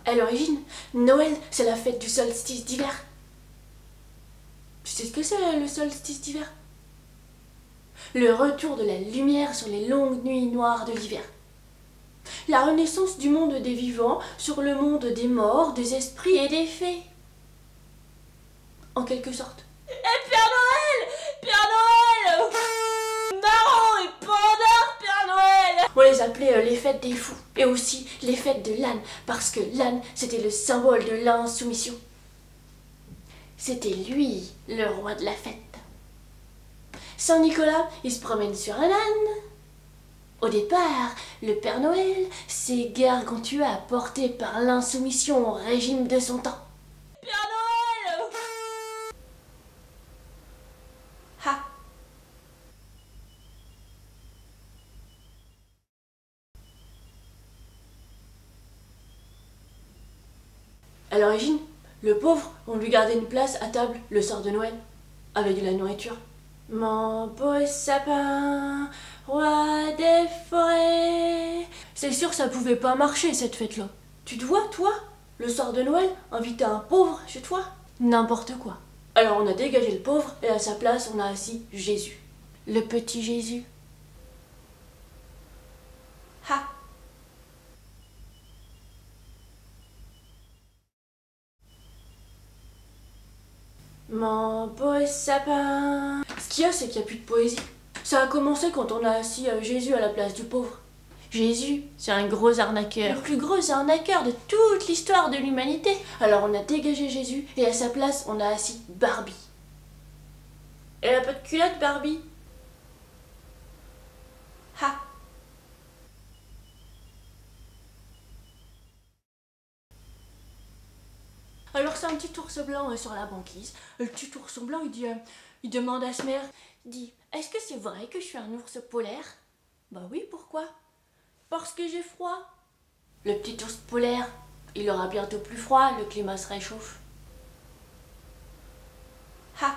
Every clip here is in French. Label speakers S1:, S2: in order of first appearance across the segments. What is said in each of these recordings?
S1: À l'origine, Noël, c'est la fête du solstice d'hiver. Tu sais ce que c'est le solstice d'hiver? Le retour de la lumière sur les longues nuits noires de l'hiver. La renaissance du monde des vivants sur le monde des morts, des esprits et des fées. En quelque sorte. Et Père Noël! Père Noël! Marron et Pandore, Père Noël! On les appelait les fêtes des fous. Et aussi les fêtes de l'âne, parce que l'âne, c'était le symbole de l'insoumission. C'était lui, le roi de la fête. Saint Nicolas, il se promène sur un âne. Au départ, le Père Noël, c'est Gargantua porté par l'insoumission au régime de son temps. Père Noël! Ha! À l'origine, le pauvre, on lui gardait une place à table le soir de Noël, avec de la nourriture. Mon beau sapin, roi des forêts. C'est sûr, ça pouvait pas marcher cette fête-là. Tu te vois, toi, le soir de Noël, inviter un pauvre chez toi? N'importe quoi. Alors on a dégagé le pauvre et à sa place on a assis Jésus. Le petit Jésus. Ha! Mon beau sapin. Ce qu'il y a, c'est qu'il n'y a plus de poésie. Ça a commencé quand on a assis Jésus à la place du pauvre. Jésus, c'est un gros arnaqueur. Le plus gros arnaqueur de toute l'histoire de l'humanité. Alors on a dégagé Jésus et à sa place on a assis Barbie. Elle a pas de culotte, Barbie? Ha! Alors c'est un petit ours blanc sur la banquise. Le petit ours blanc, il demande à sa mère, il dit, est-ce que c'est vrai que je suis un ours polaire? Bah oui, pourquoi? Parce que j'ai froid. Le petit ours polaire, il aura bientôt plus froid, le climat se réchauffe. Ha!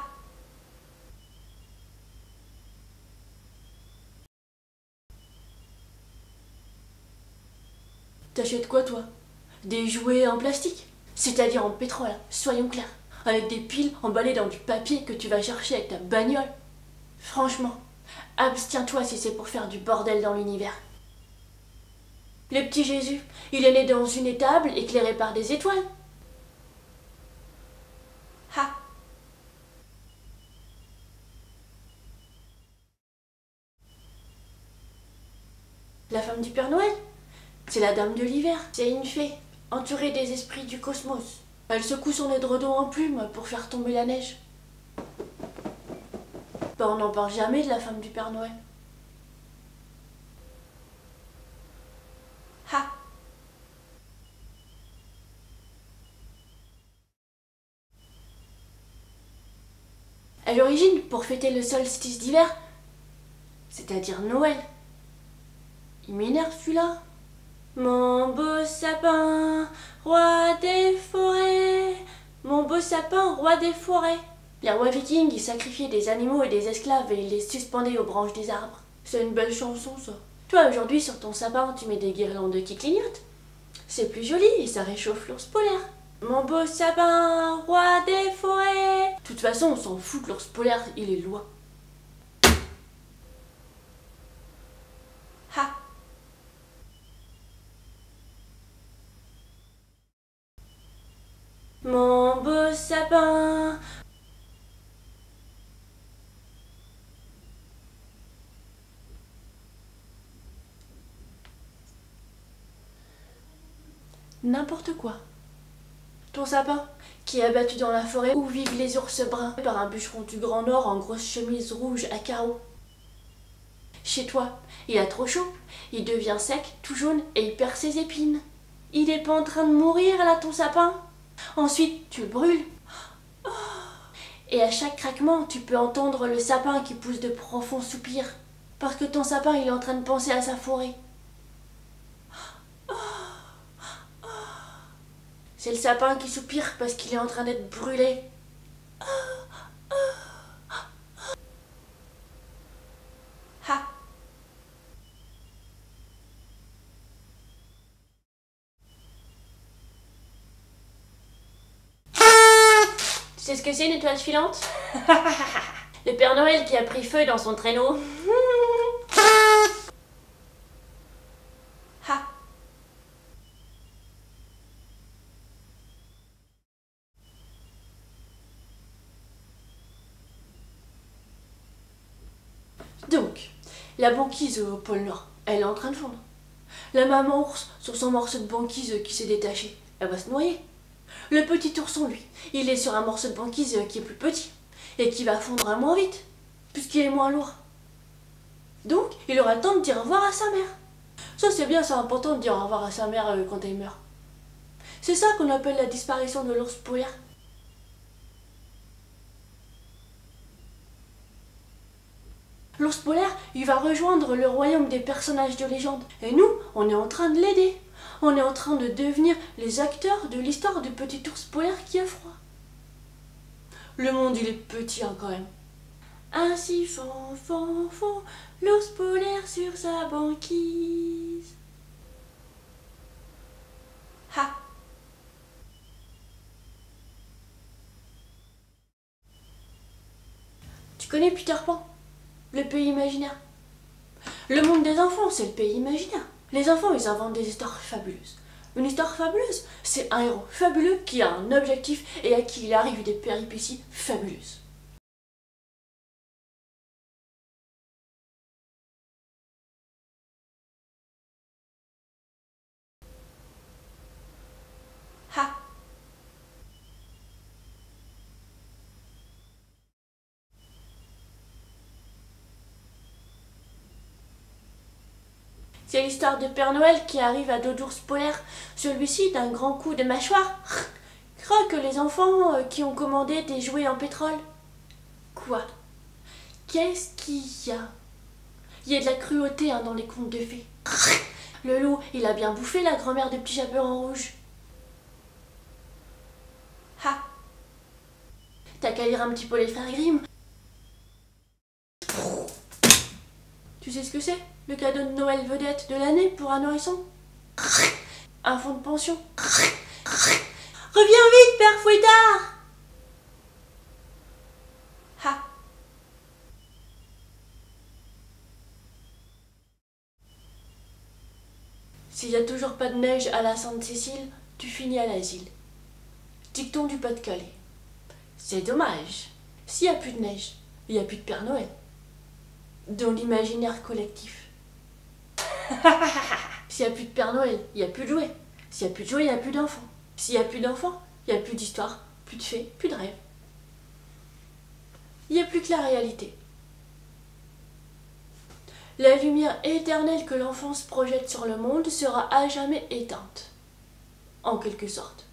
S1: T'achètes quoi toi? Des jouets en plastique? C'est-à-dire en pétrole, soyons clairs. Avec des piles emballées dans du papier que tu vas chercher avec ta bagnole. Franchement, abstiens-toi si c'est pour faire du bordel dans l'univers. Le petit Jésus, il est né dans une étable éclairée par des étoiles. Ha! La femme du Père Noël, c'est la dame de l'hiver. C'est une fée, entourée des esprits du cosmos. Elle secoue son édredon en plumes pour faire tomber la neige. Bah on n'en parle jamais de la femme du Père Noël. Ha! À l'origine, pour fêter le solstice d'hiver, c'est-à-dire Noël. Il m'énerve celui-là. Mon beau sapin, roi des forêts. Mon beau sapin, roi des forêts. Les rois vikings, ils sacrifiaient des animaux et des esclaves et ils les suspendaient aux branches des arbres. C'est une belle chanson, ça. Toi, aujourd'hui, sur ton sapin, tu mets des guirlandes qui clignotent. C'est plus joli et ça réchauffe l'ours polaire. Mon beau sapin, roi des forêts. De toute façon, on s'en fout que l'ours polaire, il est loin. Ha! Mon beau sapin. N'importe quoi. Ton sapin, qui est abattu dans la forêt où vivent les ours bruns par un bûcheron du Grand Nord en grosse chemise rouge à carreaux. Chez toi, il a trop chaud, il devient sec, tout jaune et il perd ses épines. Il est pas en train de mourir là, ton sapin? Ensuite, tu le brûles. Et à chaque craquement, tu peux entendre le sapin qui pousse de profonds soupirs. Parce que ton sapin, il est en train de penser à sa forêt. C'est le sapin qui soupire parce qu'il est en train d'être brûlé. Ha! sais ce que c'est une étoile filante? Le Père Noël qui a pris feu dans son traîneau. Ha. Donc, la banquise au pôle Nord, elle est en train de fondre. La maman ours, sur son morceau de banquise qui s'est détaché, elle va se noyer. Le petit ourson, lui, il est sur un morceau de banquise qui est plus petit et qui va fondre moins vite, puisqu'il est moins lourd. Donc, il aura le temps de dire au revoir à sa mère. Ça, c'est bien, c'est important de dire au revoir à sa mère quand elle meurt. C'est ça qu'on appelle la disparition de l'ours polaire. L'ours polaire, il va rejoindre le royaume des personnages de légende. Et nous, on est en train de l'aider. On est en train de devenir les acteurs de l'histoire du petit ours polaire qui a froid. Le monde, il est petit quand même. Ainsi fond, l'ours polaire sur sa banquise. Ha! Tu connais Peter Pan? Le pays imaginaire. Le monde des enfants, c'est le pays imaginaire. Les enfants, ils inventent des histoires fabuleuses. Une histoire fabuleuse, c'est un héros fabuleux qui a un objectif et à qui il arrive des péripéties fabuleuses. Ha! C'est l'histoire de Père Noël qui arrive à dos d'ours polaire, celui-ci d'un grand coup de mâchoire. Croque les enfants qui ont commandé des jouets en pétrole. Quoi? Qu'est-ce qu'il y a? Il y a de la cruauté dans les contes de fées. Le loup, il a bien bouffé la grand-mère de Petit Chaperon Rouge. Ha! T'as qu'à lire un petit peu les frères Grimm. Tu sais ce que c'est? Le cadeau de Noël vedette de l'année pour un nourrisson? Un fonds de pension. Reviens vite, Père Fouettard! Ha! S'il n'y a toujours pas de neige à la Sainte-Cécile, tu finis à l'asile. Dicton du Pas-de-Calais. C'est dommage. S'il n'y a plus de neige, il n'y a plus de Père Noël. Dans l'imaginaire collectif. S'il n'y a plus de Père Noël, il n'y a plus de jouets. S'il n'y a plus de jouets, il n'y a plus d'enfants. S'il n'y a plus d'enfants, il n'y a plus d'histoire, plus de fées, plus de rêves. Il n'y a plus que la réalité. La lumière éternelle que l'enfance projette sur le monde sera à jamais éteinte, en quelque sorte.